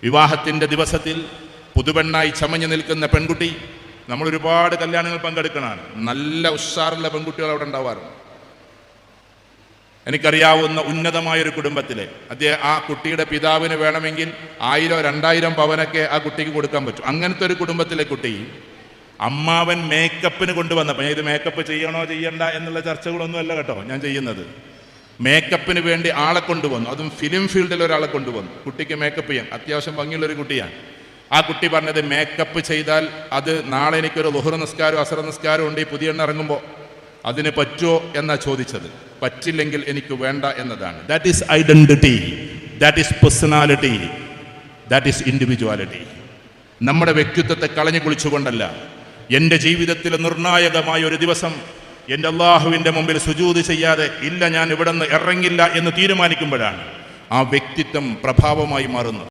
വിവാഹത്തിൻ്റെ ദിവസത്തിൽ പുതുപെണ്ണായി ചമഞ്ഞു നിൽക്കുന്ന പെൺകുട്ടി, നമ്മൾ ഒരുപാട് കല്യാണങ്ങൾ പങ്കെടുക്കണമാണ്. നല്ല ഉഷാറുള്ള പെൺകുട്ടികൾ അവിടെ ഉണ്ടാവാറുണ്ട്. എനിക്കറിയാവുന്ന ഉന്നതമായൊരു കുടുംബത്തിലെ ആ കുട്ടിയുടെ പിതാവിന് വേണമെങ്കിൽ 1000-2000 പവനൊക്കെ ആ കുട്ടിക്ക് കൊടുക്കാൻ പറ്റും. അങ്ങനത്തെ ഒരു കുടുംബത്തിലെ കുട്ടി അമ്മാവൻ മേക്കപ്പിന് കൊണ്ടുവന്നപ്പോൾ, ഞാൻ ഇത് മേക്കപ്പ് ചെയ്യണോ ചെയ്യണ്ട എന്നുള്ള ചർച്ചകളൊന്നും അല്ല കേട്ടോ ഞാൻ ചെയ്യുന്നത്. മേക്കപ്പിന് വേണ്ടി ആളെ കൊണ്ടുവന്നു, അതും ഫിലിം ഫീൽഡിൽ ഒരാളെ കൊണ്ടുവന്നു. കുട്ടിക്ക് മേക്കപ്പ് ചെയ്യാൻ അത്യാവശ്യം ഭംഗിയുള്ളൊരു കുട്ടിയാണ്. ആ കുട്ടി പറഞ്ഞത്, മേക്കപ്പ് ചെയ്താൽ അത് നാളെ എനിക്കൊരു ളുഹ്ർ നിസ്കാരവും അസർ നിസ്കാരവും ഉണ്ട് ഈ പുതിയ എണ്ണ ഇറങ്ങുമ്പോൾ, അതിന് പറ്റുമോ എന്നാ ചോദിച്ചത്. പറ്റില്ലെങ്കിൽ എനിക്ക് വേണ്ട എന്നതാണ്. That is identity, that is personality, that is individuality. നമ്മുടെ വ്യക്തിത്വത്തെ കളഞ്ഞു കുളിച്ചുകൊണ്ടല്ല. എൻ്റെ ജീവിതത്തിൽ നിർണായകമായ ഒരു ദിവസം എൻ്റെ അള്ളാഹുവിൻ്റെ മുമ്പിൽ സുജൂദ് ചെയ്യാതെ ഇല്ല ഞാൻ ഇവിടെ നിന്ന് ഇറങ്ങില്ല എന്ന് തീരുമാനിക്കുമ്പോഴാണ് ആ വ്യക്തിത്വം പ്രഭാവമായി മാറുന്നത്.